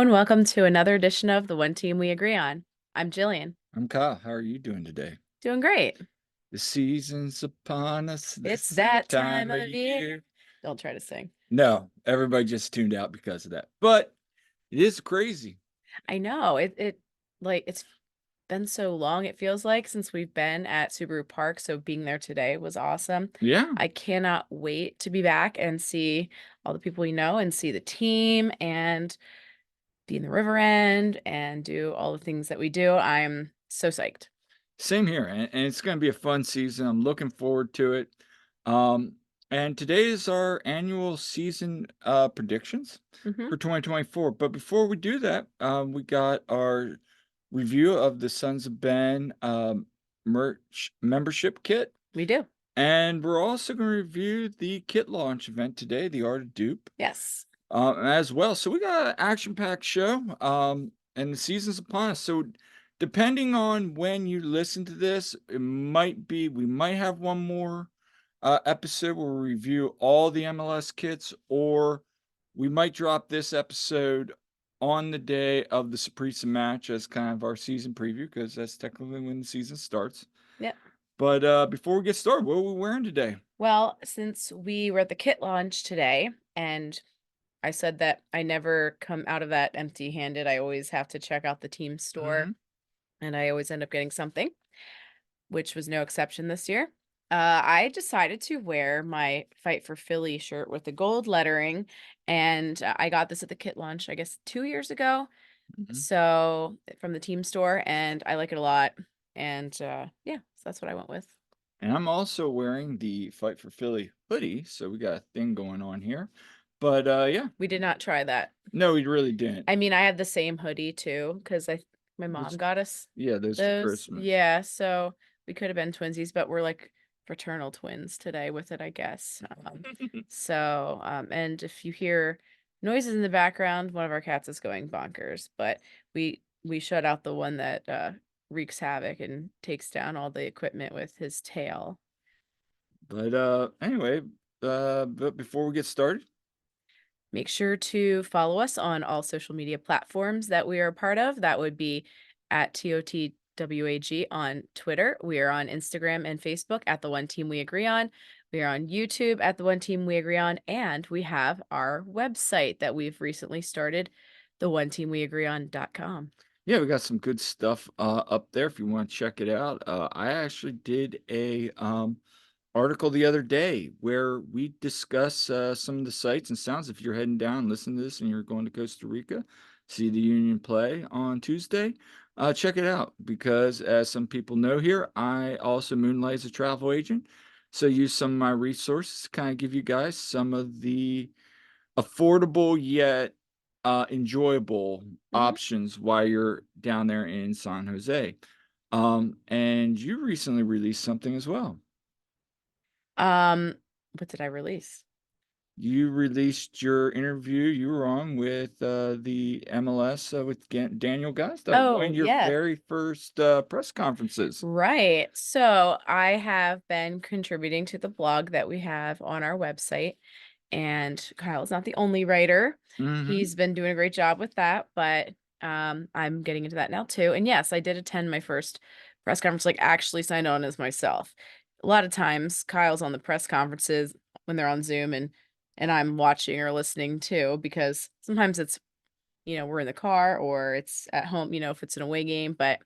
and welcome to another edition of The One Team We Agree On. I'm Jillian. I'm Kyle. How are you doing today? Doing great. The season's upon us. It's This that time time of of year. year. Don't try to sing. No, everybody just tuned out because of that. But it is crazy. I know it's been so long, it feels like, since we've been at Subaru Park. So being there today was awesome. Yeah. I cannot wait to be back and see all the people we know and see the team and be in the river end and do all the things that we do. I'm so psyched. Same here. And it's going to be a fun season. I'm looking forward to it. Um, and today is our annual season predictions Hmm. for 2024. But before we do that, we got our review of the Sons of Ben merch membership kit. We do. And we're also going to review the kit launch event today, the Art of Doop, Yes. as well. So we got an action-packed show, and the season's upon us. So depending on when you listen to this, we might have one more episode where we review all the MLS kits, or we might drop this episode on the day of the Saprissa match as kind of our season preview, because that's technically when the season starts. Yep. But before we get started, what are we wearing today? Well, since we were at the kit launch today, and I said that I never come out of that empty-handed, I always have to check out the team store, Mhm. and I always end up getting something, which was no exception this year. I decided to wear my Fight for Philly shirt with the gold lettering, and I got this at the kit launch, I guess, 2 years ago. Mhm. So from the team store, and I like it a lot. And yeah, so that's what I went with. And I'm also wearing the Fight for Philly hoodie, so we got a thing going on here. But yeah, We did not try that. no, we really didn't. I mean, I have the same hoodie too, because my mom Those, got us yeah, those for those. Christmas. Yeah, so we could have been twinsies, but we're like fraternal twins today with it, I guess. And if you hear noises in the background, one of our cats is going bonkers, but we shut out the one that wreaks havoc and takes down all the equipment with his tail. But anyway, but before we get started, Make sure to follow us on all social media platforms that we are a part of. That would be at TOTWAG on Twitter. We are on Instagram and Facebook at The One Team We Agree On. We are on YouTube at The One Team We Agree On. And we have our website that we've recently started, theoneteamweagreeon.com. yeah, we got some good stuff up there if you want to check it out. I actually did a article the other day where we discuss some of the sights and sounds. If you're heading down, listen to this, and you're going to Costa Rica, see the Union play on Tuesday, check it out. Because as some people know here, I also moonlight as a travel agent, so use some of my resources to kind of give you guys some of the affordable yet enjoyable Mhm. options while you're down there in San Jose. And you recently released something as well. Um, what did I release? You released your interview you were on with the MLS with Daniel Gasta, one Oh, of your yes. very first press conferences. Right. So I have been contributing to the blog that we have on our website, and Kyle's not the only writer. Hmm. He's been doing a great job with that, but I'm getting into that now too. And yes, I did attend my first press conference, like actually signed on as myself. A lot of times Kyle's on the press conferences when they're on Zoom, and I'm watching or listening too, because sometimes it's, we're in the car or it's at home, if it's an away game, but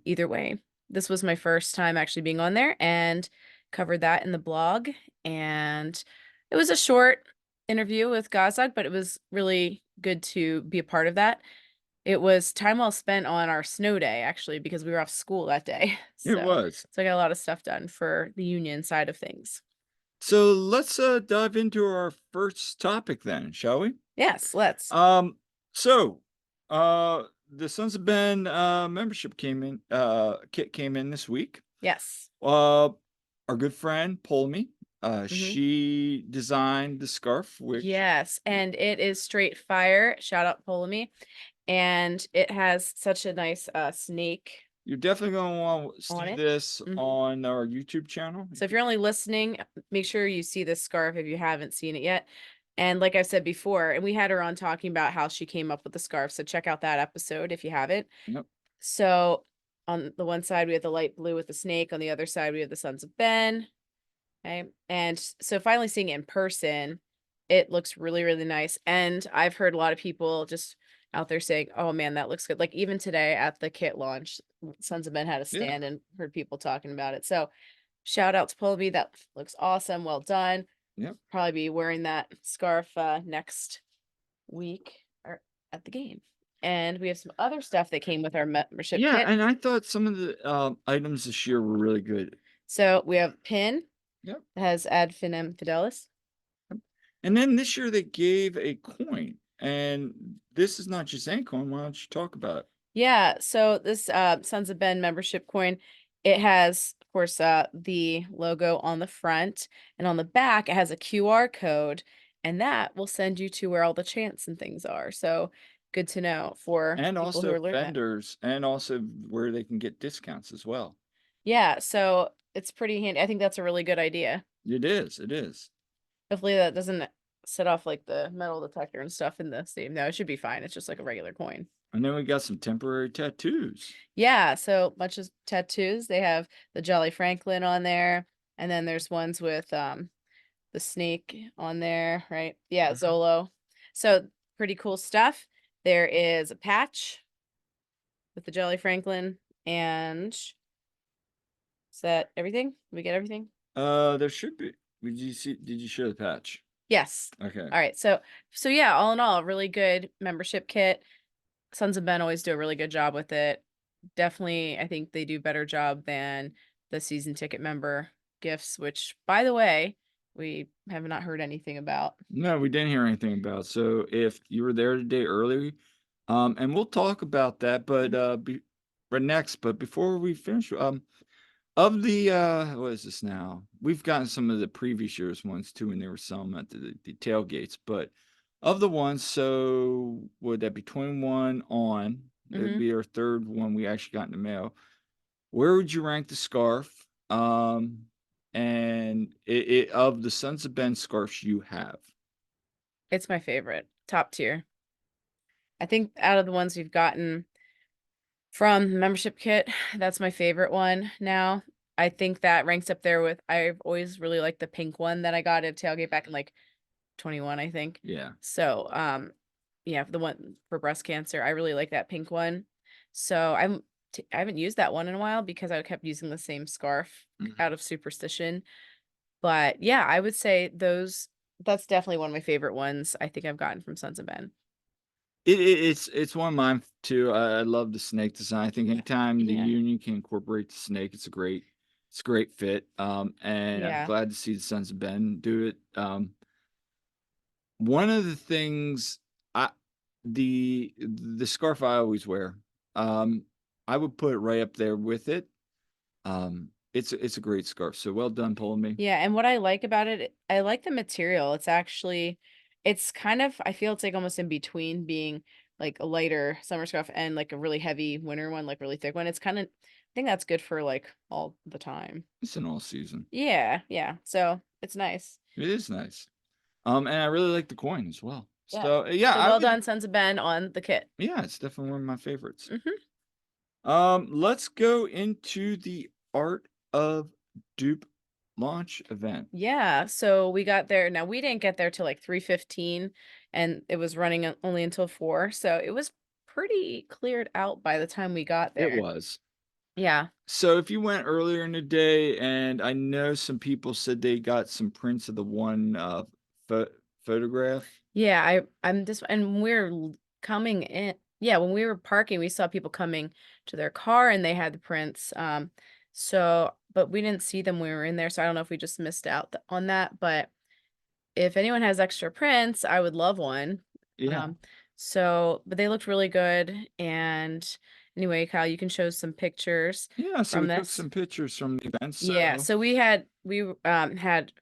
either way, this was my first time actually being on there and covered that in the blog. And it was a short interview with Gazdag, but it was really good to be a part of that. It was time well spent on our snow day, actually, because we were off school that day. It was. So I got a lot of stuff done for the union side of things. So let's dive into our first topic then, shall we? Yes, let's. Um, so the Sons of Ben membership kit came in this week. Yes. Uh our good friend Polmy, Hmm. she designed the scarf, which Yes, and it is straight fire. Shout out Ptolemy. And it has such a nice snake you're definitely going to want to on see it. this Mhm. on our YouTube channel. So if you're only listening, make sure you see this scarf if you haven't seen it yet. And like I said before, and we had her on talking about how she came up with the scarf. So check out that episode if you haven't. Yep. So on the one side, we have the light blue with the snake. On the other side, we have the Sons of Ben. Okay. And so finally seeing it in person, it looks really, really nice. And I've heard a lot of people just out there saying, oh man, that looks good. Like even today at the kit launch, Sons of Ben had a Yeah. stand and heard people talking about it. So shout out to Polby. That looks awesome. Well done. Yep. Probably be wearing that scarf next week or at the game. And we have some other stuff that came with our membership Yeah, kit. and I thought some of the items this year were really good. So we have pin Yep. that has ad finem fidelis. And then this year they gave a coin, and this is not just any coin. Why don't you talk about it? Yeah, so this Sons of Ben membership coin, it has, of course, the logo on the front, and on the back it has a QR code, and that will send you to where all the chants and things are. So good to know for And people who also are learning that. vendors, and also where they can get discounts as well. Yeah, so it's pretty handy. I think that's a really good idea. It is. It is. Hopefully that doesn't set off like the metal detector and stuff in the stadium. No, it should be fine. It's just like a regular coin. And then we got some temporary tattoos. Yeah, so much as tattoos, they have the Jolly Franklin on there, and then there's ones with the snake on there, right? Yeah, Mhm. Zolo. So pretty cool stuff. There is a patch with the Jolly Franklin, and is that everything? We get everything? There should be. Did you show the patch? Yes. Okay. All right. So yeah, all in all, a really good membership kit. Sons of Ben always do a really good job with it. Definitely, I think they do better job than the season ticket member gifts, which by the way, we have not heard anything about. No, we didn't hear anything about. So if you were there today early, and we'll talk about that, but Mhm. but next, but before we finish, of the what is this now? We've gotten some of the previous year's ones too, and there were some at the tailgates, but of the ones, so would that be 21 on? It'd Mhm. be our third one we actually got in the mail. Where would you rank the scarf? And it of the Sons of Ben scarves you have. It's my favorite, top tier. I think out of the ones we've gotten from the membership kit, that's my favorite one now. I think that ranks up there with I've always really liked the pink one that I got at tailgate back in like 21, I think. Yeah. So, yeah, the one for breast cancer, I really like that pink one. So I haven't used that one in a while because I kept using the same scarf out Mhm. of superstition. But yeah, I would say that's definitely one of my favorite ones I think I've gotten from Sons of Ben. It's one of mine too. I love the snake design. I think anytime the Yeah. union can incorporate the snake, it's a great fit. And I'm Yeah. glad to see the Sons of Ben do it. One of the things I the scarf I always wear, um, I would put it right up there with it. It's a great scarf. So well done pulling me. Yeah, and what I like about it, I like the material. It's kind of, I feel it's like almost in between being like a lighter summer scarf and like a really heavy winter one, like really thick one. It's kind of, I think that's good for like all the time. It's an all season. Yeah, yeah. So it's nice. It is nice. And I really like the coin as well. Yeah. So yeah, So I well would done, Sons of Ben, on the kit. yeah, it's definitely one of my favorites. Hmm. Let's go into the Art of Dupe launch event. Yeah. So we got there. Now we didn't get there till like 3:15 and it was running only until 4. So it was pretty cleared out by the time we got It there. was. Yeah. So if you went earlier in the day, and I know some people said they got some prints of the one pho photograph. Yeah, I'm just and we're coming in. Yeah, when we were parking, we saw people coming to their car and they had the prints. So but we didn't see them when we were in there, so I don't know if we just missed out on that, but if anyone has extra prints, I would love one. Yeah. Um, so but they looked really good and anyway, Kyle, you can show some pictures Yeah, so from we took this. some pictures from the event. Yeah, So so had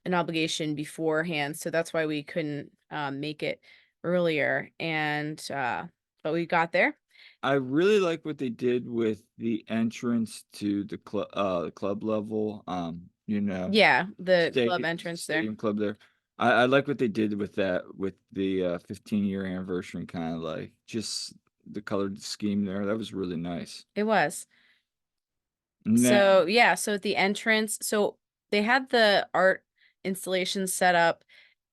an obligation beforehand, so that's why we couldn't make it earlier. And but we got there. I really like what they did with the entrance to the club level. Yeah, the club Stadium entrance there. stadium club there. I like what they did with that, with the 15-year anniversary, and kind of like just the colored scheme there. That was really nice. It was. And then, So yeah, so at the entrance, so they had the art installation set up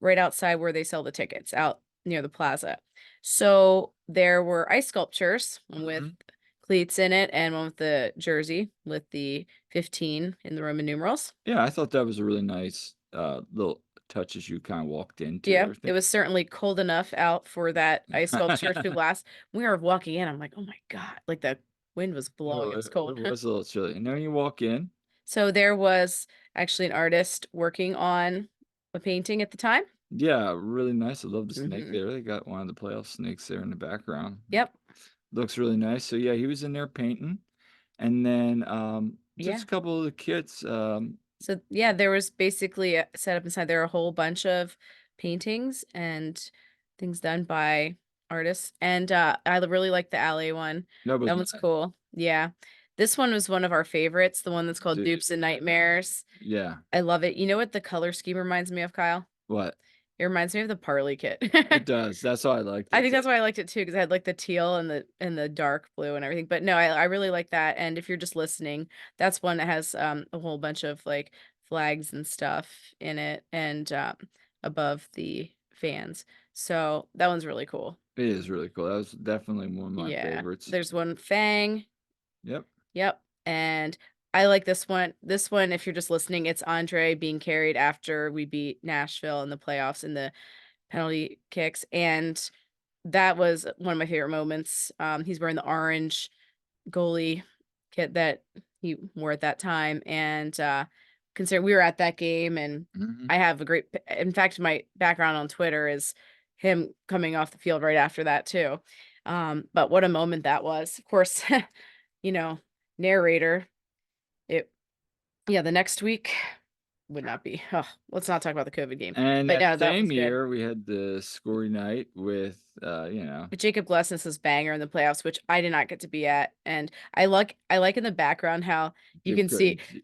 right outside where they sell the tickets out near the plaza. So there were ice sculptures, one with mhm. cleats in it and one with the jersey with the 15 in the Roman numerals. Yeah, I thought that was a really nice little touch as you kind of walked into Yeah, it everything. was certainly cold enough out for that ice sculpture to last. We were walking in, I'm like, oh my God, like the wind was blowing. It was It cold. was a little chilly. And then you walk in. So there was actually an artist working on a painting at the time. Yeah, really nice. I love the snake Hmm. there. They got one of the playoff snakes there in the background. Yep. Looks really nice. So yeah, he was in there painting. And then just Yeah. a couple of the kids. So yeah, there was basically set up inside there a whole bunch of paintings and things done by artists. And I really like the alley one. That was That one's nice. cool. Yeah. This one was one of our favorites, the one that's called D- Dupes and Nightmares. Yeah. I love it. You know what the color scheme reminds me of, Kyle? What? It reminds me of the Parley kit. It does. That's why I liked I it. think that's why I liked it too, because I had like the teal and the dark blue and everything. But no, I really like that. And if you're just listening, that's one that has a whole bunch of like flags and stuff in it and above the fans. So that one's really cool. It is really cool. That was definitely one of my Yeah. favorites. There's one Fang. Yep. Yep. And I like this one. This one, if you're just listening, it's Andre being carried after we beat Nashville in the playoffs in the penalty kicks. And that was one of my favorite moments. He's wearing the orange goalie kit that he wore at that time, and, consider we were at that game, and Mhm. I have a great in fact, my background on Twitter is him coming off the field right after that too. But what a moment that was. Of course, you know, narrator, it yeah, the next week would not be let's not talk about the COVID game. And But that no, that was same good. year, we had the Scory night with, But Jacob Glesnes' banger in the playoffs, which I did not get to be at, and I like in the background how you Jim can see Curtin.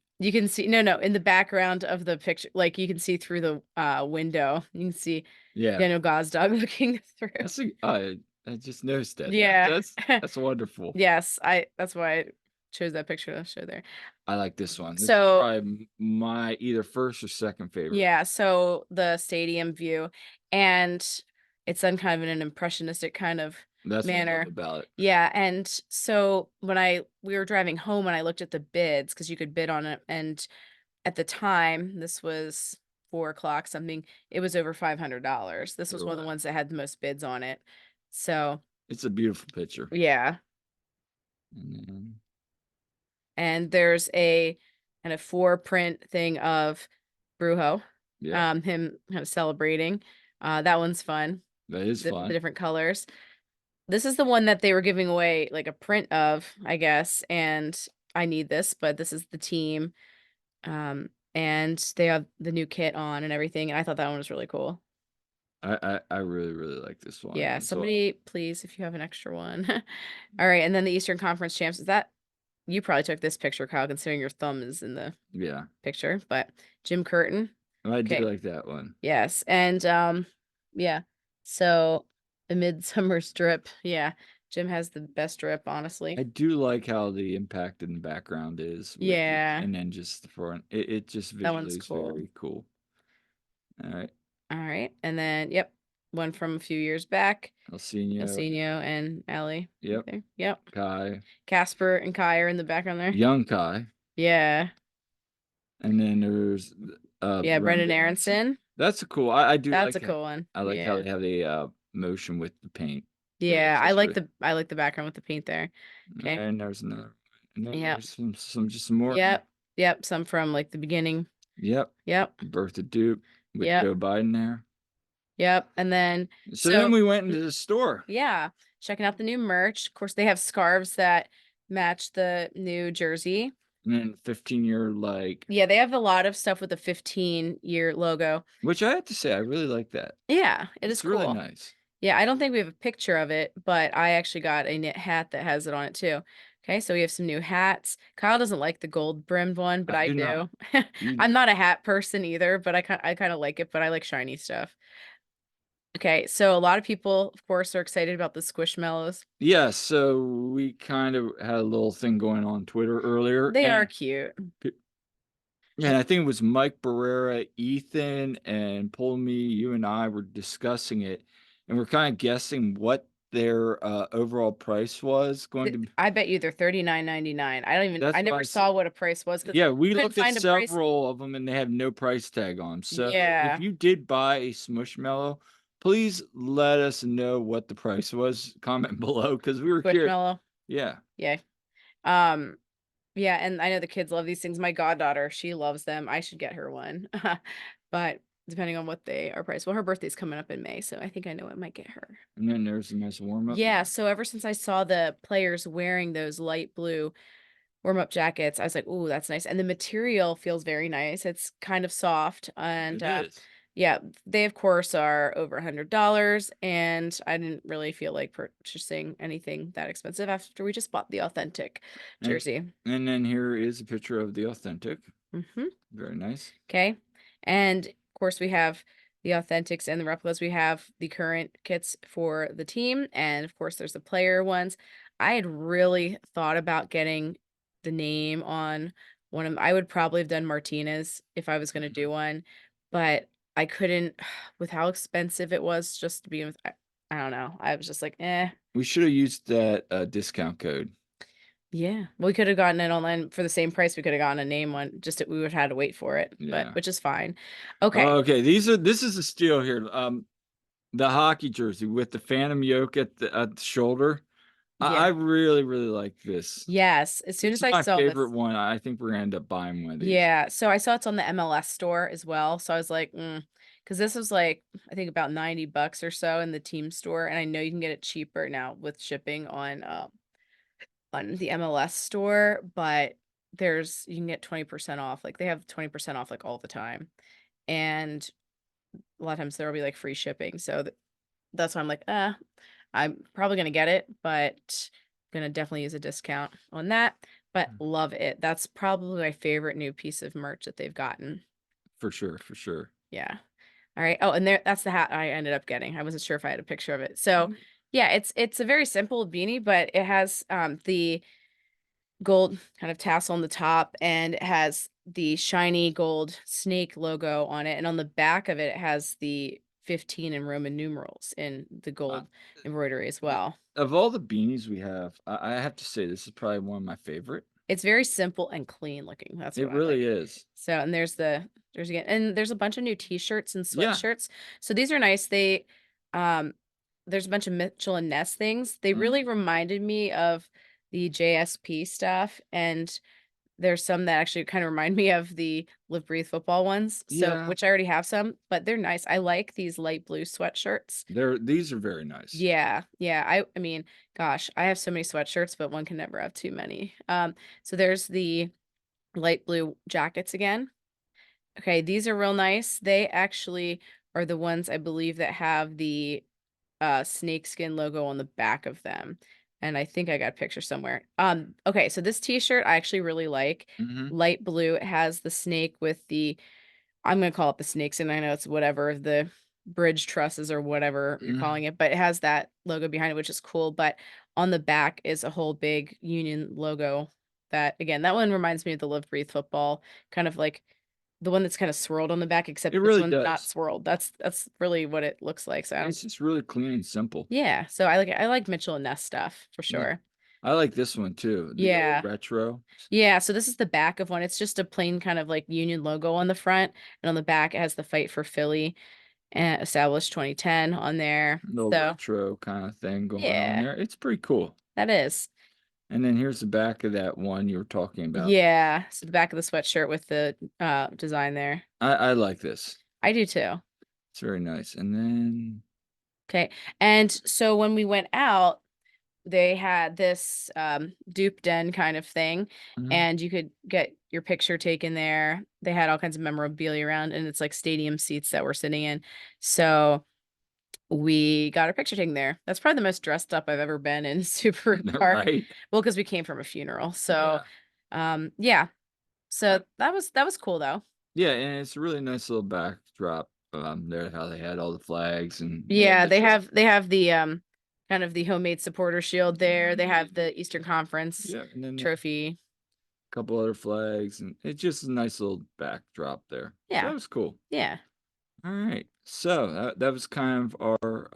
no, in the background of the picture, like, you can see through the, window, you can see Yeah. Daniel Gazdag looking through. That's I just noticed that. Yeah. That's wonderful. Yes, I that's why I chose that picture to show there. I like this one. This is So probably my either first or second favorite. yeah, so the stadium view, and it's done kind of in an impressionistic kind of That's what I love manner. about it. Yeah, and so when we were driving home and I looked at the bids because you could bid on it, and at the time, this was 4 o'clock something, it was over $500. This was one of the Wow. ones that had the most bids on it. So It's a beautiful picture. yeah, And then, and there's a kind of 4 print thing of Brujo, yeah, him kind of celebrating. That one's fun. that is The fun. different colors. This is the one that they were giving away like a print of, I guess, and I need this, but this is the team. And they have the new kit on and everything, and I thought that one was really cool. I really, really like this one. Yeah, So somebody please, if you have an extra one. All right, and then the Eastern Conference champs, is that you probably took this picture, Kyle, considering your thumb is in the yeah, picture, but Jim Curtin. I do Okay. like that one. Yes, and yeah. So the midsummer strip, yeah. Jim has the best strip, honestly. I do like how the impact in the background is with it, Yeah, and then just the front. It just that visually one's is cool. very cool. All right, All right, and then yep, one from a few years back. Alcino. Elsenio and Ellie right Yep, there. Yep. Kai, Casper and Kai are in the background there. young Kai, Yeah. and then there's Yeah, Brendan Brendan Aronson. Aronson. That's a cool. I do That's like a cool one. I like how Yeah. they have the motion with the paint. Yeah, That's really. I like the background with the paint there. Okay. And there's another one. And then Yep. there's some more. Yep. Yep. Some from like the beginning. Yep. Yep. Birth of Dupe with Yep. Joe Biden there. Yep. And then So then we went into the store. yeah, checking out the new merch. Of course, they have scarves that match the new jersey. And then 15-year like, Yeah, they have a lot of stuff with the 15-year logo. which I have to say I really like that. Yeah, it is It's really cool. nice. Yeah, I don't think we have a picture of it, but I actually got a knit hat that has it on it too. Okay, so we have some new hats. Kyle doesn't like the gold brimmed one, but I I do not. do. You I'm do. not a hat person either, but I kind of like it, but I like shiny stuff. Okay, so a lot of people, of course, are excited about the Squishmallows. Yeah, so we kind of had a little thing going on Twitter earlier, They are and cute. pe- and I think it was Mike Barrera, Ethan, and Polmy, you and I were discussing it, and we're kind of guessing what their overall price was going to be. I bet you they're 39.99. I don't even I That's why never saw what a price was because yeah, we couldn't looked at find a price. several of them and they have no price tag on 'em. So if Yeah, you did buy a Smushmallow, please let us know what the price was. Comment below because we were curious. Squishmallow. Yeah. Yeah. Um, yeah, and I know the kids love these things. My goddaughter, she loves them. I should get her one. But depending on what they are priced. Well, her birthday's coming up in May, so I think I know what might get her. And then there's a nice warm up. Yeah, so ever since I saw the players wearing those light blue warm-up jackets, I was like, "Ooh, that's nice." And the material feels very nice. It's kind of soft and It is. yeah, they of course are over $100 and I didn't really feel like purchasing anything that expensive after we just bought the authentic And jersey. and then here is a picture of the authentic. Mhm. Very nice. Okay. And of course, we have the authentics and the replicas. We have the current kits for the team. And of course, there's the player ones. I had really thought about getting the name on one of them. I would probably have done Martinez if I was going to Mhm. do one, but I couldn't with how expensive it was just to be with. I don't know. I was just like, eh. We should have used that discount code. Yeah. We could have gotten it online for the same price. We could have gotten a name one. Just that we would have had to wait for it, but Yeah. which is fine. Okay. Okay, this is a steal here. The hockey jersey with the phantom yoke at the shoulder. I Yeah. really, really like this. Yes, as soon This as is I my saw favorite this. one. I think we're gonna end up buying one of these. Yeah, so I saw it's on the MLS store as well, so I was like, because this was like, I think about 90 bucks or so in the team store, and I know you can get it cheaper now with shipping on the MLS store, but you can get 20% off. Like they have 20% off like all the time. And a lot of times there'll be like free shipping. So that's why I'm like, I'm probably gonna get it, but gonna definitely use a discount on that. But Mm. love it. That's probably my favorite new piece of merch that they've gotten. For sure, for sure. Yeah. All right. Oh, and that's the hat I ended up getting. I wasn't sure if I had a picture of it. So Mm. yeah, it's a very simple beanie, but it has the gold kind of tassel on the top and it has the shiny gold snake logo on it. And on the back of it, it has the 15 in Roman numerals in the Uh, gold embroidery as th- well. of all the beanies we have, I have to say this is probably one of my favorite. It's very simple and clean looking. That's It what I like. really is. So, and there's again, and there's a bunch of new t-shirts and Yeah. sweatshirts. So these are nice. Um, there's a bunch of Mitchell and Ness things. They Mhm. really reminded me of the JSP stuff. And there's some that actually kind of remind me of the Live Breathe football ones. So, Yeah. which I already have some, but they're nice. I like these light blue sweatshirts. These are very nice. Yeah, yeah. I mean, gosh, I have so many sweatshirts, but one can never have too many. So there's the light blue jackets again. Okay, these are real nice. They actually are the ones I believe that have the snakeskin logo on the back of them. And I think I got a picture somewhere. Okay, so this t-shirt I actually really like. Hmm. Light blue. It has the snake with the I'm gonna call it the snakes, and I know it's whatever, the bridge trusses or whatever you're calling Hmm. it, but it has that logo behind it, which is cool. But on the back is a whole big Union logo that again, that one reminds me of the Live Breathe football, kind of like the one that's kind of swirled on the back, It except this really one's not does. swirled. That's really what it looks like. So I don't It's just really clean and simple. yeah, so I like it. I like Mitchell and Ness stuff for Yeah. sure. I like this one too. The old Yeah. retro. Yeah, so this is the back of one. It's just a plain kind of like Union logo on the front, and on the back it has the Fight for Philly and established 2010 on there. Little So, retro kind of thing going on yeah, there. It's pretty cool. that is. And then here's the back of that one you were talking about. Yeah, so the back of the sweatshirt with the design there. I like this. I do too. It's very nice. And then Okay. And so when we went out, they had this dupe den kind of thing, mhm. and you could get your picture taken there. They had all kinds of memorabilia around, and it's like stadium seats that we're sitting in. So we got our picture taken there. That's probably the most dressed up I've ever been in Subaru Park. Right? Well, because we came from a funeral. So, Yeah. yeah. Uh, So that was cool though. yeah, and it's a really nice little backdrop, there, how they had all the flags and Yeah, the truck. they have the kind of the homemade supporter shield there. They have the Eastern Conference Yeah, and then a trophy. couple other flags, and it's just a nice little backdrop there. So Yeah. that was cool. Yeah. All right. So that was kind of our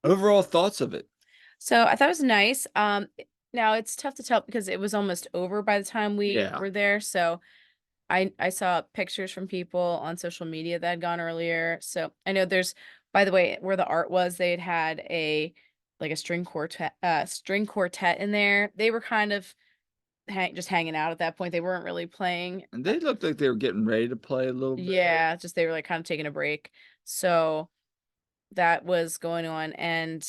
overall thoughts of it. So I thought it was nice. Now it's tough to tell because it was almost over by the time we Yeah. were there. So I saw pictures from people on social media that had gone earlier. So I know there's, by the way, where the art was, they had a like a string quartet in there. They were kind of just hanging out at that point. They weren't really playing. And they looked like they were getting ready to play a little bit. Yeah, just they were like kind of taking a break. So that was going on. And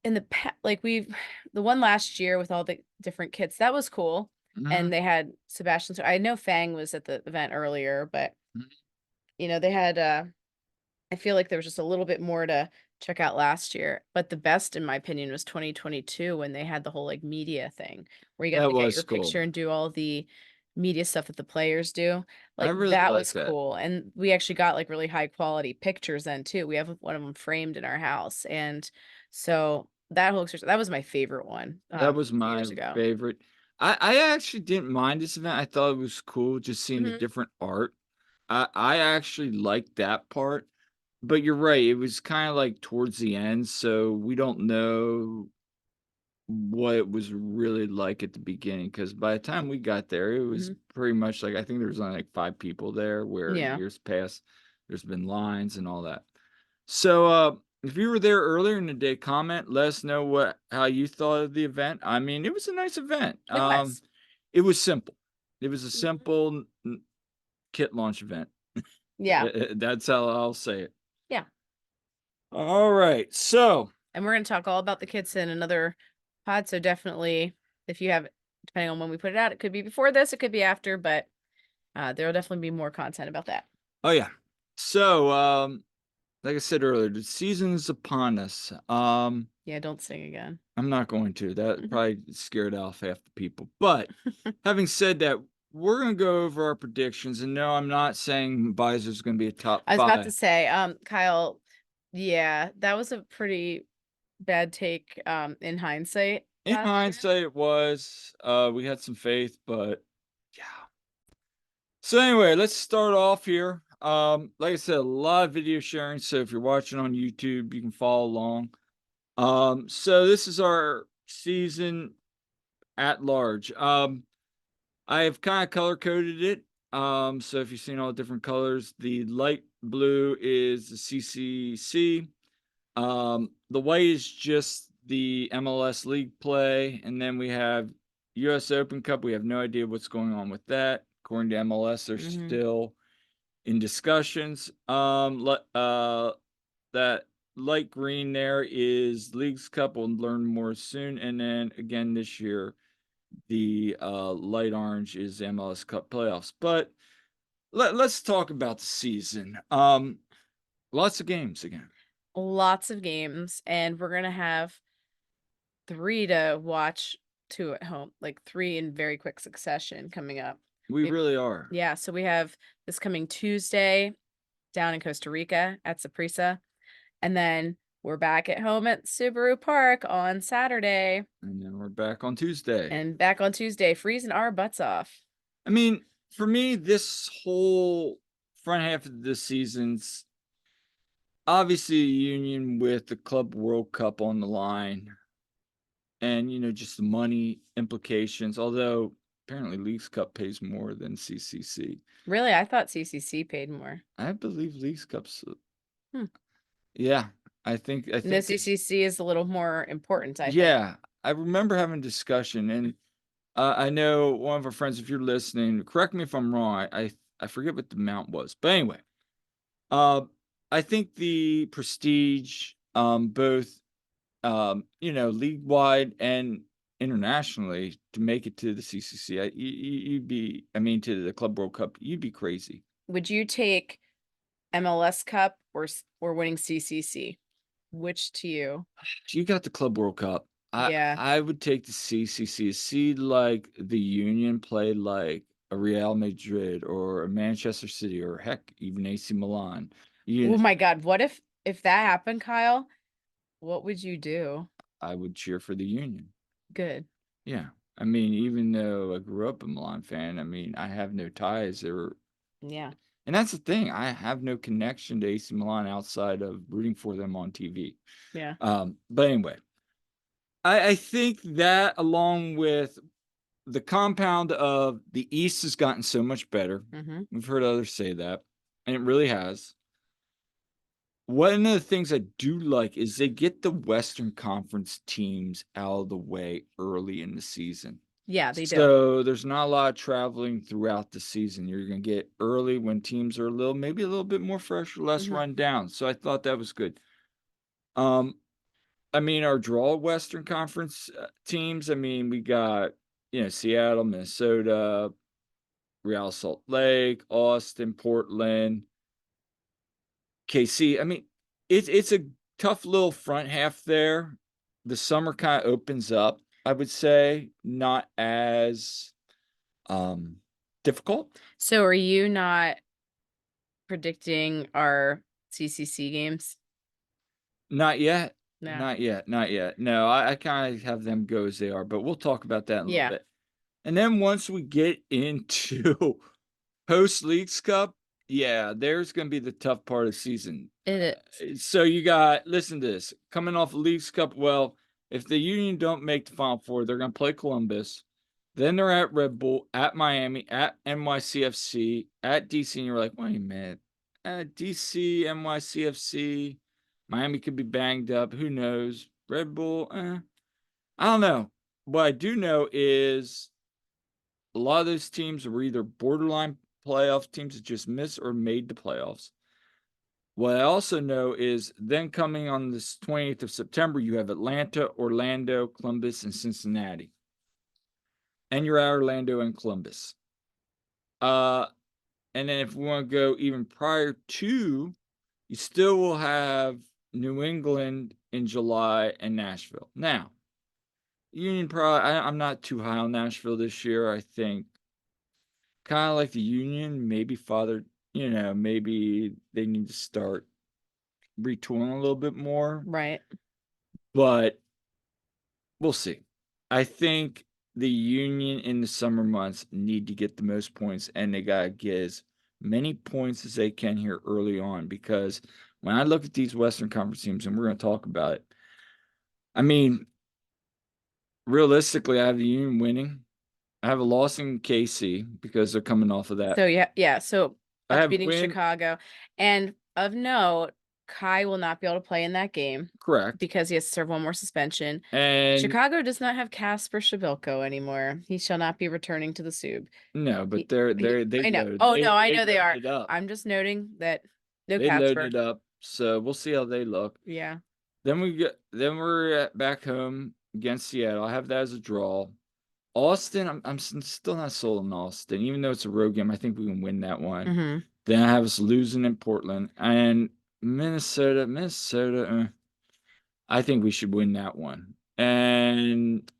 in the like we've the one last year with all the different kits, that was cool. Mhm, And they had Sebastian. So I know Fang was at the event earlier, but mhm. they had I feel like there was just a little bit more to check out last year, but the best in my opinion was 2022 when they had the whole like media thing where you got That to get was your cool. picture and do all the media stuff that the players do. I Like really that like was that. cool. And we actually got like really high quality pictures then too. We have one of them framed in our house. And so that whole experience, that was my favorite one That was my years ago. favorite. I actually didn't mind this event. I thought it was cool just seeing the Hmm. different art. I actually liked that part, but you're right, it was kinda, like, towards the end, so we don't know what it was really like at the beginning. Because by the time we got there, it was Hmm. pretty much like I think there was only, like, 5 people there, where Yeah. years past, there's been lines and all that. So, if you were there earlier in the day, comment, let us know how you thought of the event. I mean, it was a nice event. It was. It was simple. It was a Mhm. simple kit launch event. Yeah. That's how I'll say it. Yeah. All right. So, And we're gonna talk all about the kits in another pod, so definitely if you have depending on when we put it out, it could be before this, it could be after, but, there'll definitely be more content about that. oh yeah. So, like I said earlier, the season's upon us. Yeah, don't sing again. I'm not going to. That Mhm. probably scared off half the people. But having said that, we're gonna go over our predictions. And no, I'm not saying Biser's gonna be a top I was about to 5. say, Kyle, yeah, that was a pretty bad take, in hindsight In last year. hindsight, it was. We had some faith, but yeah. So anyway, let's start off here. Like I said, a lot of video sharing. So if you're watching on YouTube, you can follow along. So this is our season at large. I have kind of color coded it. So if you've seen all the different colors, the light blue is the CCC. The white is just the MLS league play, and then we have US Open Cup. We have no idea what's going on with that. According to MLS, they're Mhm. still in discussions. That light green there is Leagues Cup. We'll learn more soon. And then again this year, the light orange is MLS Cup playoffs. But let's talk about the season. Lots of games again. Lots of games, and we're gonna have 3 to watch, 2 at home, like 3 in very quick succession coming up. We We really are. Yeah, so we have this coming Tuesday down in Costa Rica at Saprissa, and then we're back at home at Subaru Park on Saturday, And then we're back on Tuesday. and back on Tuesday, freezing our butts off. I mean, for me, this whole front half of the season's obviously a union with the Club World Cup on the line and, just the money implications, although apparently Leagues Cup pays more than CCC. Really, I thought CCC paid more. I believe Leagues Cup's Hmm. yeah, I No, think it's CCC is a little more important, I think. yeah, I remember having a discussion, and, I know one of our friends, if you're listening, correct me if I'm wrong, I forget what the amount was, but anyway, uh, I think the prestige, both, league wide and internationally to make it to the CCC, you'd be I mean, to the Club World Cup, you'd be crazy. Would you take MLS Cup or winning CCC? Which to you? You got the Club World Cup. Yeah. I would take the CCC. See, like, the Union play, like, a Real Madrid or a Manchester City or, heck, even AC Milan. Oh You my God. What if that happened, Kyle? What would you do? I would cheer for the Union. Good. Yeah. I mean, even though I grew up a Milan fan, I mean, I have no ties or Yeah. and that's the thing, I have no connection to AC Milan outside of rooting for them on TV. Yeah. But anyway, I think that along with the compound of the East has gotten so much better. Mm-hmm. We've heard others say that, and it really has. One of the things I do like is they get the Western Conference teams out of the way early in the season. Yeah, they do. So there's not a lot of traveling throughout the season. You're going to get early when teams are maybe a little bit more fresh or less Mm-hmm. run down. So I thought that was good. Um, I mean, our draw Western Conference teams. I mean, we got Seattle, Minnesota, Real Salt Lake, Austin, Portland, KC. I mean, it's a tough little front half there. The summer kind of opens up, I would say, not as difficult. So are you not predicting our CCC games? Not yet. No. Not yet. Not yet. No, I kind of have them go as they are, but we'll talk about that in a little Yeah, bit. And then once we get into post Leagues Cup, yeah, there's going to be the tough part of the season. it is. So listen to this. Coming off Leagues Cup, well, if the Union don't make the Final Four, they're going to play Columbus. Then they're at Red Bull, at Miami, at NYCFC, at DC, and you're like, wait a minute. DC, NYCFC, Miami could be banged up. Who knows? Red Bull, I don't know. What I do know is a lot of those teams were either borderline playoff teams that just missed or made the playoffs. What I also know is then coming on this 28th of September, you have Atlanta, Orlando, Columbus, and Cincinnati. And you're at Orlando and Columbus. And then if we want to go even prior to, you still will have New England in July and Nashville. Now, Union probably, I'm not too high on Nashville this year. I think kind of like the Union, maybe maybe they need to start retooling a little bit more, Right. but we'll see. I think the Union in the summer months need to get the most points, and they got to get as many points as they can here early on, because when I look at these Western Conference teams, and we're going to talk about it, I mean, realistically, I have the Union winning. I have a loss in KC because they're coming off of that. So yeah. So I us have beating win, Chicago, and of note, Kai will not be able to play in that game correct, because he has to serve one more suspension. and Chicago does not have Casper Shabilko anymore. He shall not be returning to the Sub. no, but He, I know. loaded. Oh no, I know they are. Loaded up. I'm just noting that no They loaded Casper. it up, so we'll see how they look. Yeah. Then we're back home against Seattle. I have that as a draw. Austin, I'm still not sold on Austin, even though it's a road game. I think we can win that one. Mm-hmm. Then I have us losing in Portland and Minnesota. I think we should win that one, and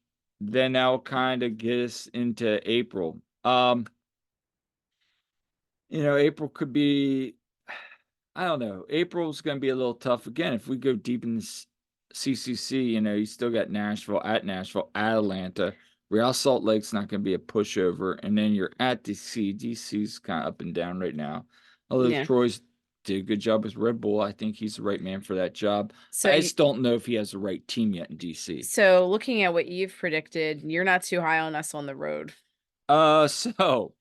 then that'll kind of get us into April. April could be, I don't know. April's going to be a little tough again. If we go deep in this CCC, you still got Nashville, at Atlanta. Real Salt Lake's not going to be a pushover. And then you're at DC. DC's kind of up and down right now. Although Yeah. Troy's did a good job with Red Bull. I think he's the right man for that job. So I just don't know if he has the right team yet in DC. So looking at what you've predicted, you're not too high on us on the road. So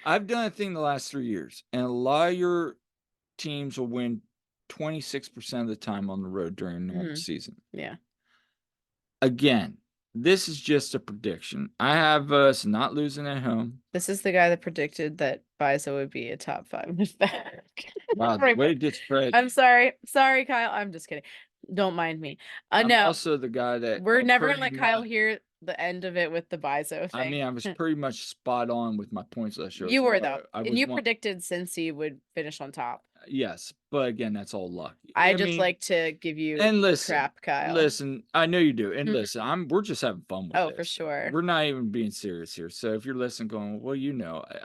I've done a thing the last 3 years, and a lot of your teams will win 26% of the time on the road during a normal season. Yeah. Again, this is just a prediction. I have us not losing at home. This is the guy that predicted that Biza would be a top 5 back. Wow, Right, way to spread. I'm sorry. Sorry, Kyle. I'm just kidding. Don't mind me. I'm No. also the guy that We're never gonna pretty let Kyle much- hear the end of it with the Bizo thing. I mean, I was pretty much spot on with my points last year. You were So though. I And was you one- predicted Cincy would finish on top. yes, but again, that's all luck. I I just mean, like to give you and listen, crap, Kyle. listen, I know you do, and Mhm. listen, we're just having fun with Oh, for this. sure. We're not even being serious here. So if you're listening, going, well,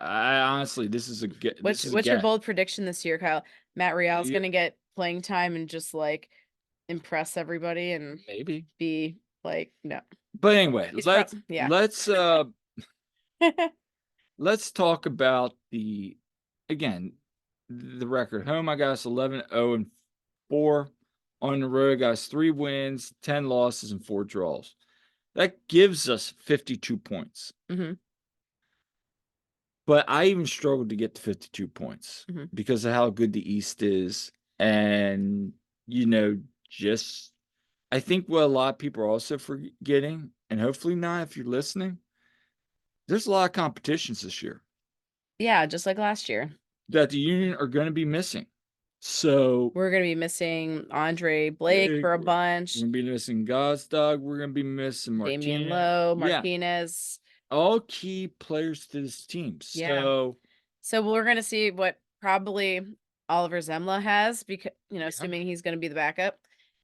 I honestly, this is a What's your get. bold prediction this year, Kyle? Matt Real's gonna get playing time and just like impress everybody and Maybe, be like, no, but anyway, he's yeah. let's let's talk about again the record. Home, I got us 11-0-4. On the road, I got us 3 wins, 10 losses, and 4 draws. That gives us 52 points. Hmm. But I even struggled to get to 52 points Hmm. because of how good the East is. And, you know, just I think what a lot of people are also forgetting, and hopefully not if you're listening, there's a lot of competitions this year Yeah, just like last year. that the Union are going to be missing. So We're gonna be missing Andre Blake we're for a going bunch, to be missing Gosdog. We're going to be missing Damian Martinez. Lowe, Yeah, Martinez. all key players to this team. Yeah. So, So we're gonna see what probably Oliver Zemla has, because yeah. assuming he's gonna be the backup,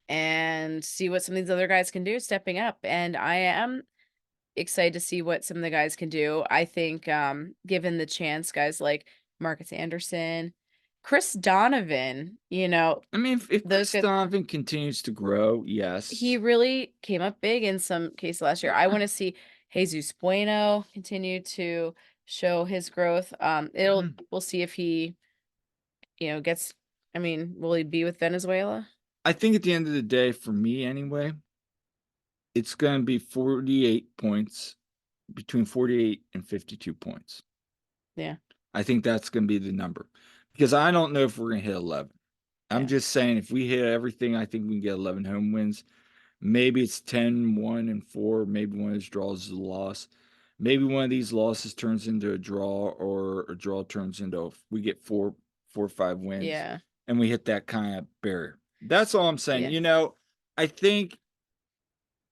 and see what some of these other guys can do stepping up. And I am excited to see what some of the guys can do. I think given the chance, guys like Marcus Anderson, Chris Donovan, I mean, if those Chris guys, Donovan continues to grow, he yes. really came up big in some cases last year. I want to see Jesus Bueno continue to show his growth. Mhm. We'll see if he, gets, I mean, will he be with Venezuela? I think at the end of the day, for me anyway, it's going to be 48 points, between 48 and 52 points. Yeah. I think that's going to be the number because I don't know if we're going to hit 11. I'm Yeah. just saying if we hit everything, I think we can get 11 home wins. Maybe it's 10-1-4. Maybe one of those draws is a loss. Maybe one of these losses turns into a draw, or a draw turns into we get 4 or 5 wins Yeah. and we hit that kind of barrier. That's all I'm saying. Yeah. I think,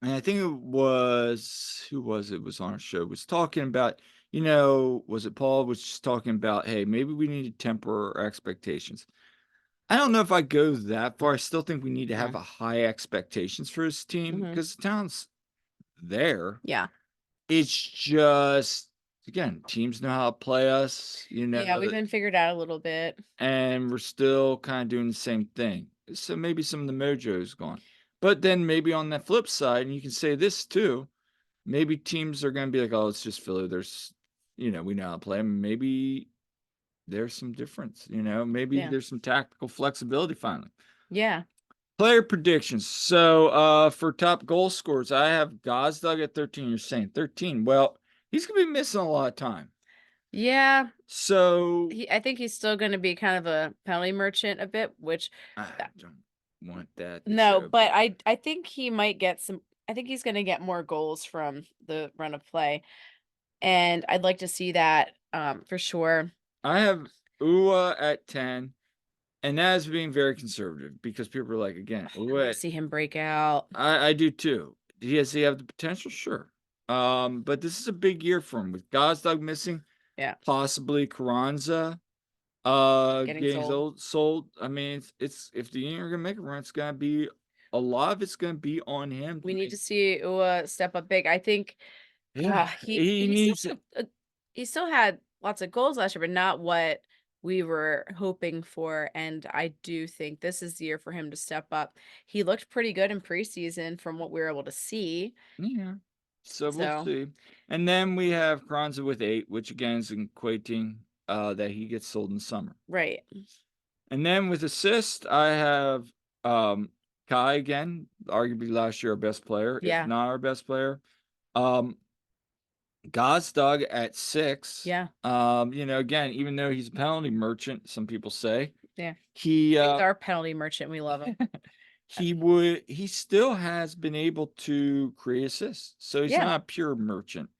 and I think it was who was it was on our show was talking about, was it Paul was just talking about, hey, maybe we need to temper our expectations. I don't know if I go that far. I still think we need to have Yeah. a high expectations for this team Hmm. because the talent's there. Yeah. It's just again, teams know how to play us, Yeah. We've been figured out a little bit. and we're still kind of doing the same thing. So maybe some of the mojo is gone. But then maybe on the flip side, and you can say this too, maybe teams are going to be like, oh, it's just Philly. We know how to play 'em. Maybe there's some difference, maybe Yeah. there's some tactical flexibility finally. Yeah. Player predictions. So for top goal scorers, I have Gosdug at 13. You're saying 13. Well, he's gonna be missing a lot of time. Yeah. So I think he's still going to be kind of a penalty merchant a bit, which I don't want that to no, show, but but I think he might get some. I think he's going to get more goals from the run of play, and I'd like to see that for sure. I have Ua at 10, and that is being very conservative because people are like, again, I want Ua, to see him break out. I do too. Does he have the potential? Sure. But this is a big year for him with Gosdug missing, Yeah, possibly Carranza. getting Getting sold. sold. I mean, it's if the Union are gonna make a run, it's gonna be a lot of it's gonna be on him We to need make. to see Ua step up big. I think Yeah, he he still needs it. he still had lots of goals last year, but not what we were hoping for. And I do think this is the year for him to step up. He looked pretty good in preseason from what we were able to see. Yeah. So we'll So see. And then we have Kranza with 8, which again is equating that he gets sold in summer. right. And then with assist, I have Kai again, arguably last year our best player, if Yeah. not our best player. Um Gosdug at 6. Yeah. Again, even though he's a penalty merchant, some people say, Yeah. he He's our penalty merchant. We love him. he still has been able to create assists. So he's Yeah. not a pure merchant.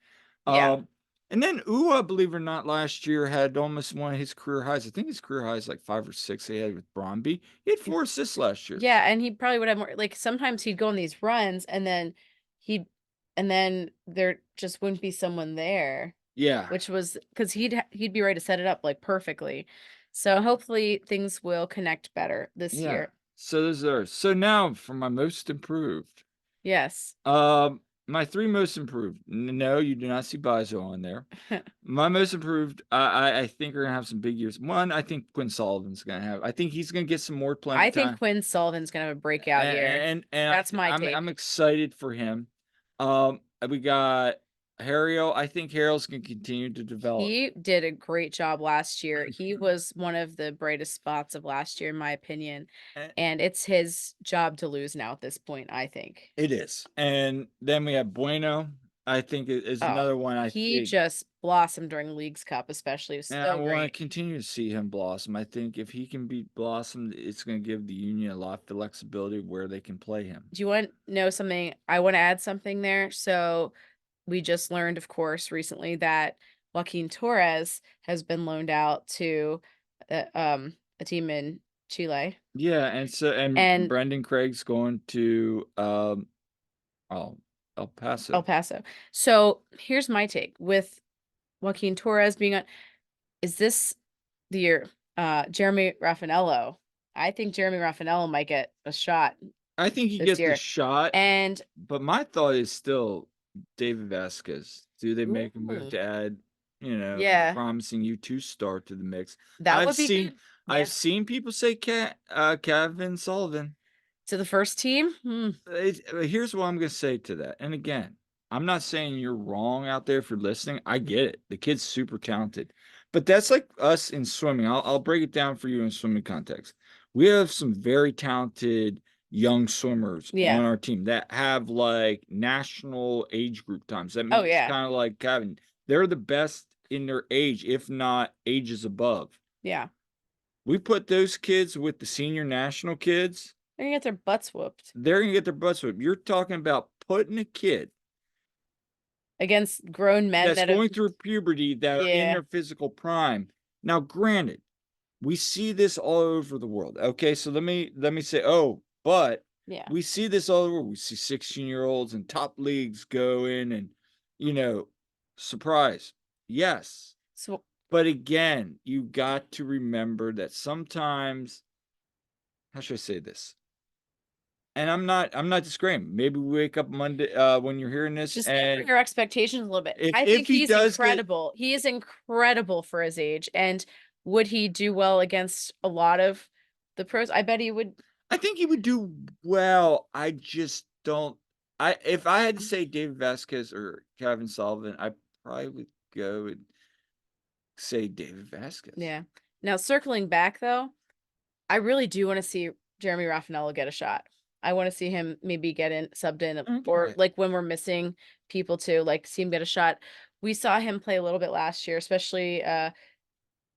Yeah. Um and then Ua, believe it or not, last year had almost one of his career highs. I think his career high is like 5 or 6 he had with Bromby. He had 4 assists last year. Yeah, and he probably would have more, like, sometimes he'd go on these runs and then he'd and then there just wouldn't be someone there, Yeah. which was because he'd be ready to set it up like perfectly. So hopefully things will connect better this Yeah. year. So those are so now for my most improved. Yes. My 3 most improved. No, you do not see Bizo on there. My most improved, I think are gonna have some big years. One, I think Quinn Sullivan's gonna have I think he's gonna get some more playing I think time, Quinn Sullivan's gonna have a breakout year. and That's my I'm take. excited for him. We got Harriel. I think Harriel's gonna continue to develop. He did a great job last year. He was one of the brightest spots of last year, in my opinion. Eh, And it's his job to lose now at this point, I think. it is. And then we have Bueno, I think is Oh, another one I he think. just blossomed during Leagues Cup, especially. It was And I so want to great. continue to see him blossom. I think if he can be blossomed, it's going to give the Union a lot of flexibility where they can play him. Do you want to know something? I want to add something there. So we just learned, of course, recently that Joaquin Torres has been loaned out to a team in Chile. Yeah, and And Brendan Craig's going to oh, El El Paso. Paso. So here's my take with Joaquin Torres being on. Is this the year? Jeremy Raffanello. I think Jeremy Raffanello might get a shot I think he this gets a year. shot, And but my thought is still David Vasquez. Do they make a move ooh, to add, yeah, promising U2 star to the mix? that would be good. I've Yeah. seen people say Kevin Sullivan. To the first team? Hmm. Here's what I'm gonna say to that, and again, I'm not saying you're wrong out there if you're listening. I get it. The kid's super talented, but that's like us in swimming. I'll break it down for you in swimming context. We have some very talented young swimmers Yeah. on our team that have like national age group times. That Oh, means yeah. kind of like Kevin. They're the best in their age, if not ages above. Yeah. We put those kids with the senior national kids, They're gonna get their butts whooped they're gonna get their butts whipped. You're talking about putting a kid against grown men that's that have, going through puberty that are in yeah, their physical prime. Now, granted, we see this all over the world. Okay, so let me say, but yeah. we see this all over. We see 16-year-olds in top leagues go in and you know, surprise. Yes. So But again, you got to remember that sometimes, how should I say this? And I'm not disagreeing. Maybe we wake up Monday when you're hearing this, just temper and your expectations a little bit. I if think he he's does get, incredible. He is incredible for his age. And would he do well against a lot of the pros? I bet he would. I think he would do well. I just don't. I if I had to say David Vasquez or Kevin Sullivan, I probably would go and say David Vasquez. Yeah. Now circling back though, I really do want to see Jeremy Raffanello get a shot. I want to see him maybe get in subbed in, or Okay. like when we're missing people too, like see him get a shot. We saw him play a little bit last year, especially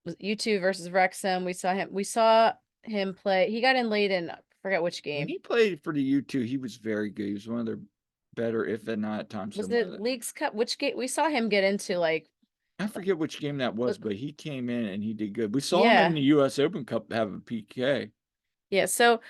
was U2 versus Wrexham. We saw him play. He got in late in I forget which When game. he played for the U2, he was very good. He was one of their better, if not at times, Was some of it the. Leagues Cup? Which game we saw him get into like I forget which game that was, look, but he came in and he did good. We saw him in yeah. the U.S. Open Cup have a PK. Yeah. So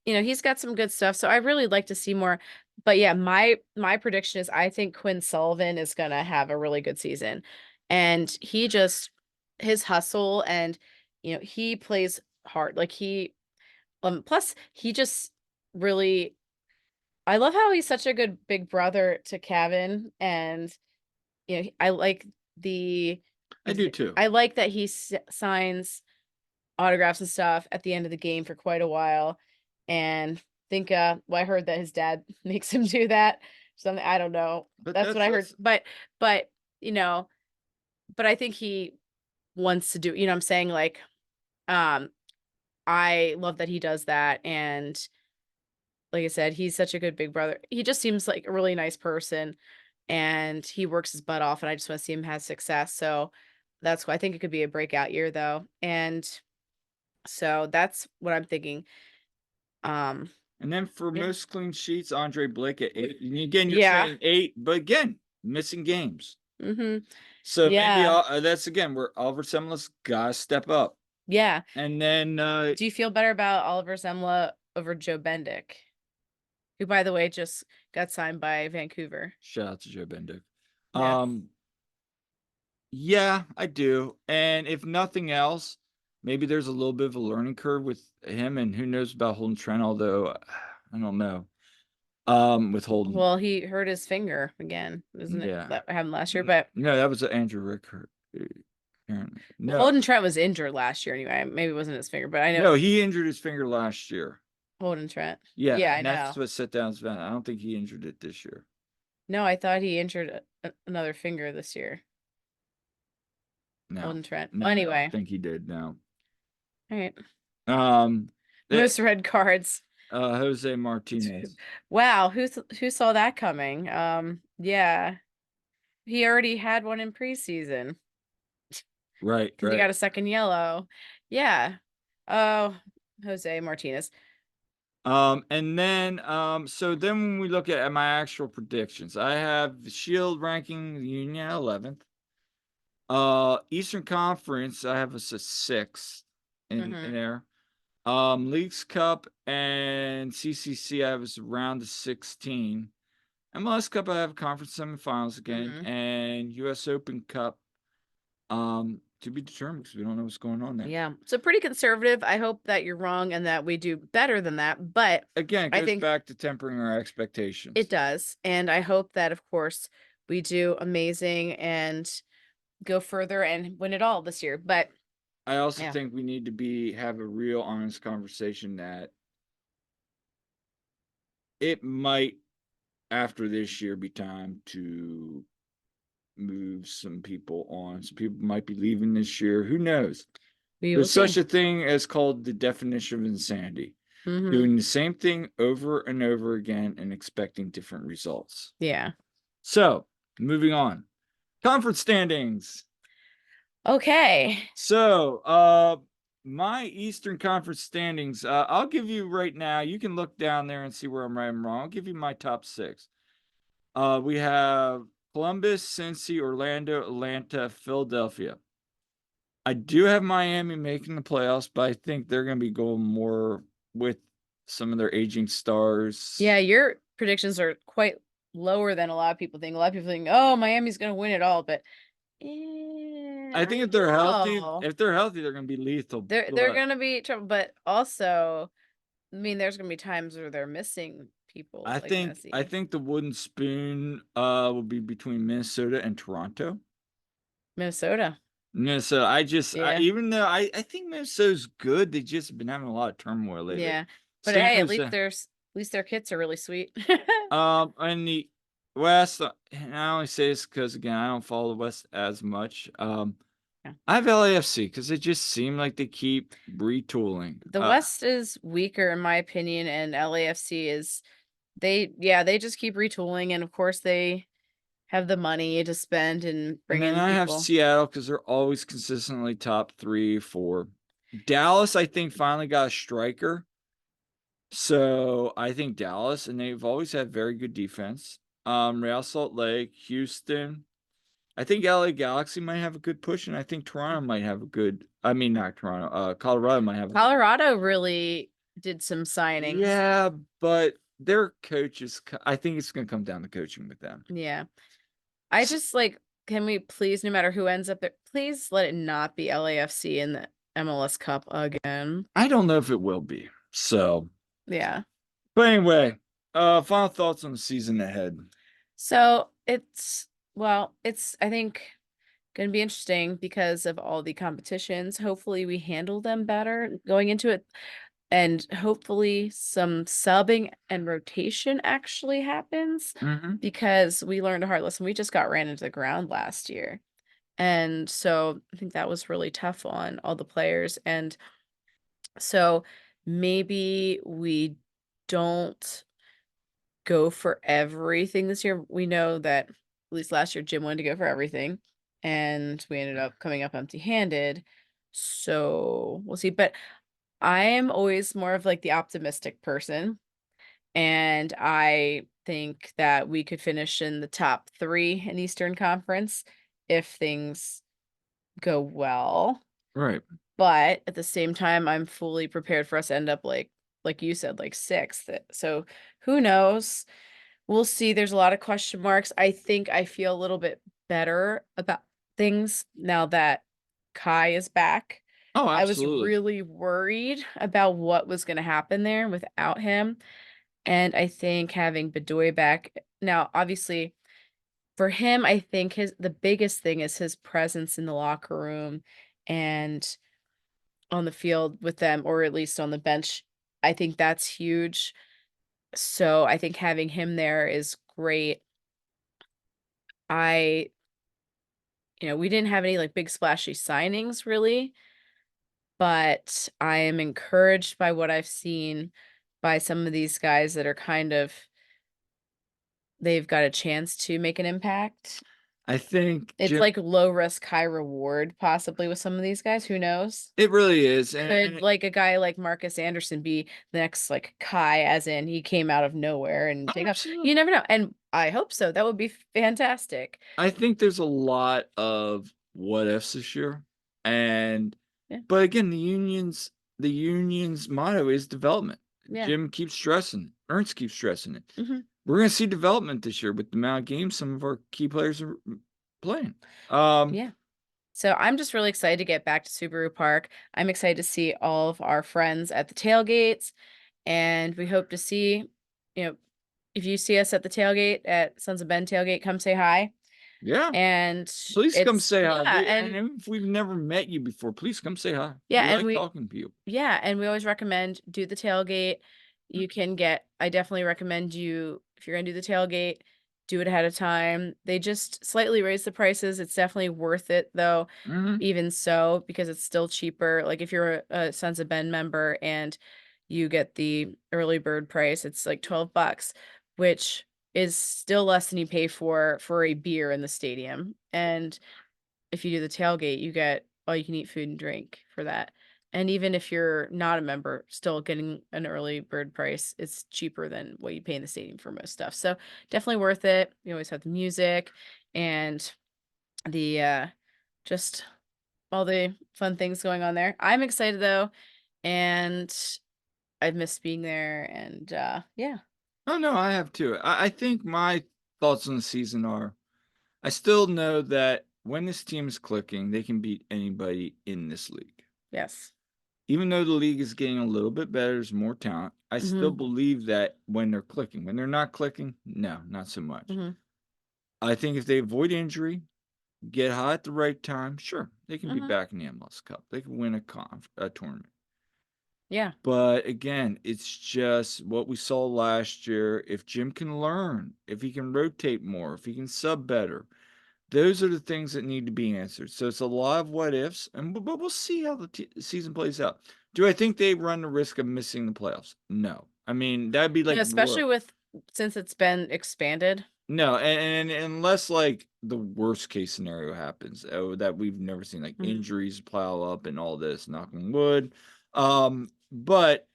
he's got some good stuff. So I really like to see more. But yeah, my prediction is I think Quinn Sullivan is gonna have a really good season. And he just his hustle and he plays hard. Like he plus he just really I love how he's such a good big brother to Kevin. And I like the I do too. I like that he signs autographs and stuff at the end of the game for quite a while. And think well, I heard that his dad makes him do that. Something I don't know. But That's what that's I heard. that's But you know, but I think he wants to do, what I'm saying? Like, um, I love that he does that. And like I said, he's such a good big brother. He just seems like a really nice person and he works his butt off. And I just want to see him have success. So that's why I think it could be a breakout year though. And so that's what I'm thinking. Um, And then for yeah. most clean sheets, Andre Blake at 8. And again, you're Yeah. saying 8, but again, missing games. Mhm. So maybe Yeah. that's again where Oliver Semlis gotta step up. Yeah. And then Do you feel better about Oliver Zemla over Joe Bendick, who, by the way, just got signed by Vancouver? shout out to Joe Bendick. Yeah. Yeah, I do. And if nothing else, maybe there's a little bit of a learning curve with him, and who knows about Holden Trent, although I don't know. With Holden. Well, he hurt his finger again, isn't it? Yeah. That happened last year, but No, that was Andrew Rickard. No, Holden Trent was injured last year anyway. Maybe it wasn't his finger, but I know no, he injured his finger last year. Holden Trent. Yeah, Yeah, I and that's know. what set down his event. I don't think he injured it this year. No, I thought he injured another finger this year. No, Holden Trent. no, I don't Anyway, think he did. No. all right. Um, the, Most red cards. Jose Martinez. Wow, who saw that coming? Yeah. He already had one in preseason Right, because he right. got a second yellow. Yeah. Oh, Jose Martinez. And then, so then when we look at my actual predictions, I have the Shield ranking Union 11th. Eastern Conference, I have us a 6th in Mm-hmm. there. Leagues Cup and CCC, I have us around the 16. MLS Cup, I have conference semifinals again, Mm-hmm. and US Open Cup, to be determined because we don't know what's going on there. Yeah. So pretty conservative. I hope that you're wrong and that we do better than that. But Again, it I goes think back to tempering our expectations. it does. And I hope that, of course, we do amazing and go further and win it all this year. But I also yeah, think we need to have a real honest conversation that it might, after this year, be time to move some people on. Some people might be leaving this year. Who knows? we will There's see. such a thing as called the definition of insanity. Mm-hmm. Doing the same thing over and over again and expecting different results. Yeah. So, moving on. Conference standings. Okay. So, my Eastern Conference standings, I'll give you right now. You can look down there and see where I'm right and wrong. I'll give you my top 6. We have Columbus, Cincy, Orlando, Atlanta, Philadelphia. I do have Miami making the playoffs, but I think they're going to be going more with some of their aging stars. Yeah, your predictions are quite lower than a lot of people think. A lot of people think, oh, Miami's gonna win it all, but I I think don't know. if they're healthy, they're going to be lethal. They're gonna be trouble, but also, I mean, there's gonna be times where they're missing people like I Messi. think the wooden spoon will be between Minnesota and Toronto. Minnesota. Minnesota, Yeah. even though I think Minnesota's good, they just been having a lot of turmoil lately. Yeah. But St. hey, Jose, at least their kits are really sweet. in the West, and I only say this because again, I don't follow the West as much. Yeah. I have LAFC because it just seemed like they keep retooling. The West is weaker in my opinion, and LAFC is they just keep retooling, and of course they have the money to spend and And bring then in I have people. Seattle because they're always consistently top 3, 4. Dallas, I think, finally got a striker. So I think Dallas, and they've always had very good defense. Real Salt Lake, Houston. I think LA Galaxy might have a good push, and I think Toronto might have a good. I mean, not Toronto. Colorado might have. Colorado really did some signings. Yeah, but their coaches. I think it's going to come down to coaching with them. Yeah. I just like, can we please, no matter who ends up there, please let it not be LAFC in the MLS Cup again. I don't know if it will be. So, Yeah. but anyway, final thoughts on the season ahead. So it's I think gonna be interesting because of all the competitions. Hopefully we handle them better going into it. And hopefully some subbing and rotation actually happens Mm-hmm. because we learned a hard lesson. We just got ran into the ground last year. And so I think that was really tough on all the players. And so maybe we don't go for everything this year. We know that at least last year Jim wanted to go for everything and we ended up coming up empty-handed. So we'll see. But I am always more of like the optimistic person. And I think that we could finish in the top 3 in Eastern Conference if things go well. Right. But at the same time, I'm fully prepared for us to end up like you said, like 6th. So who knows? We'll see. There's a lot of question marks. I think I feel a little bit better about things now that Kai is back. Oh, I was absolutely. really worried about what was going to happen there without him. And I think having Bedoya back now, obviously, for him, I think the biggest thing is his presence in the locker room and on the field with them, or at least on the bench. I think that's huge. So I think having him there is great. I, we didn't have any like big splashy signings really, but I am encouraged by what I've seen by some of these guys that are kind of they've got a chance to make an impact. I think It's Jim like low risk, high reward possibly with some of these guys, who knows? it really is, Could like a guy like Marcus Anderson be the next like Kai, as in he came out of nowhere and oh, take off? absolutely. You never know. And I hope so. That would be fantastic. I think there's a lot of what ifs this year, and Yeah. but again, the union's motto is development. Yeah. Jim keeps stressing it. Ernst keeps stressing it. Hmm. We're going to see development this year with the amount of games some of our key players are playing. Yeah. So I'm just really excited to get back to Subaru Park. I'm excited to see all of our friends at the tailgates, and we hope to see, you know, if you see us at the tailgate at Sons of Ben tailgate, come say hi. Yeah, And please come it's say hi. yeah, And and if we've never met you before, please come say hi. yeah, We and like we talking to you. yeah, and we always recommend do the tailgate. You can get I definitely recommend you if you're gonna do the tailgate, do it ahead of time. They just slightly raise the prices. It's definitely worth it though, Hmm. even so, because it's still cheaper. Like if you're a Sons of Ben member and you get the early bird price, it's like 12 bucks, which is still less than you pay for a beer in the stadium. And if you do the tailgate, you get all you can eat food and drink for that. And even if you're not a member, still getting an early bird price, it's cheaper than what you pay in the stadium for most stuff. So definitely worth it. You always have the music and the just all the fun things going on there. I'm excited though, and I've missed being there and yeah. Oh no, I have too. I think my thoughts on the season are I still know that when this team is clicking, they can beat anybody in this league. Yes. Even though the league is getting a little bit better, there's more talent. I still Mhm. believe that when they're clicking. When they're not clicking, no, not so much. Mhm. I think if they avoid injury, get hot at the right time, sure, they can be Mhm. back in the MLS Cup. They can win a tournament. Yeah. But again, it's just what we saw last year. If Jim can learn, if he can rotate more, if he can sub better, those are the things that need to be answered. So it's a lot of what ifs, but we'll see how the season plays out. Do I think they run the risk of missing the playoffs? No. I mean, that'd be like Yeah, war. especially with since it's been expanded. No, and unless like the worst case scenario happens, that we've never seen, like Mhm. injuries pile up and all this, knock on wood. But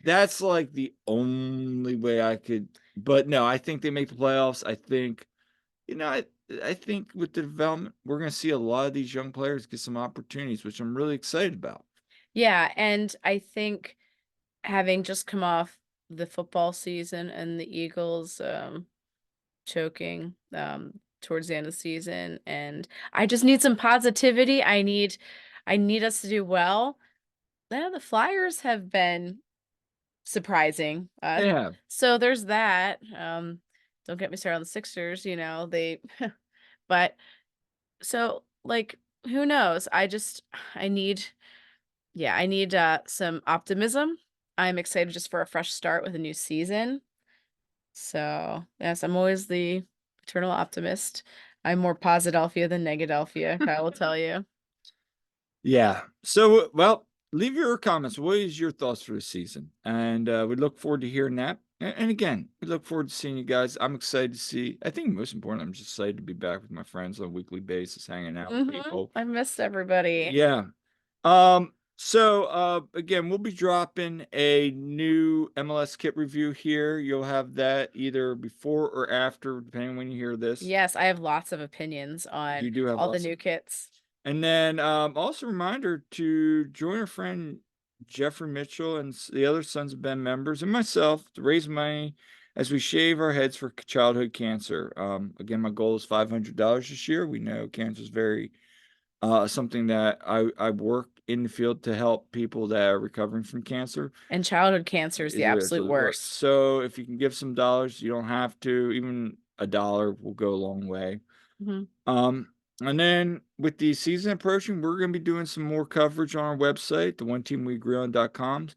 that's like the only way I could. But no, I think they make the playoffs. I think you know, I think with the development, we're going to see a lot of these young players get some opportunities, which I'm really excited about. Yeah, and I think having just come off the football season and the Eagles choking towards the end of the season, and I just need some positivity. I need us to do well. Yeah, the Flyers have been surprising. They have. So there's that. Don't get me started on the Sixers, they but so like who knows? I need I need some optimism. I'm excited just for a fresh start with a new season. So, yes, I'm always the eternal optimist. I'm more Posidelphia than Negadelphia, Kyle will tell you. Yeah. So, well, leave your comments. What is your thoughts for the season? And we look forward to hearing that. And again, we look forward to seeing you guys. I'm excited to see. I think most important, I'm just excited to be back with my friends on a weekly basis, hanging out with people. I missed everybody. Yeah. So again, we'll be dropping a new MLS kit review here. You'll have that either before or after, depending on when you hear this. Yes, I have lots of opinions on You do have all the lots of. new kits. And then also a reminder to join our friend Jeffrey Mitchell and the other Sons of Ben members and myself to raise money as we shave our heads for childhood cancer. Again, my goal is $500 this year. We know cancer is very something that I work in the field to help people that are recovering from cancer And childhood cancer is the is absolute really works. worst. So if you can give some dollars, you don't have to. Even a dollar will go a long way. Mhm. And then with the season approaching, we're going to be doing some more coverage on our website, theoneteamweagreeon.com.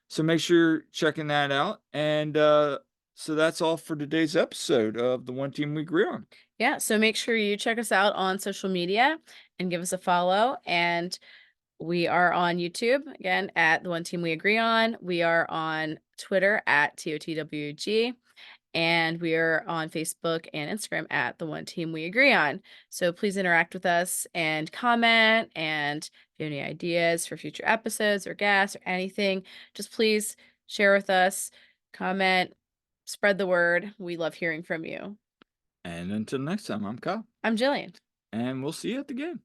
So make sure you're checking that out. And so that's all for today's episode of the One Team We Agree On. Yeah, so make sure you check us out on social media and give us a follow. And we are on YouTube again at the One Team We Agree On. We are on Twitter at TOTWG. And we are on Facebook and Instagram at the One Team We Agree On. So please interact with us and comment. And if you have any ideas for future episodes or guests or anything, just please share with us, comment, spread the word. We love hearing from you. And until next time, I'm Kyle. I'm Jillian. And we'll see you at the game.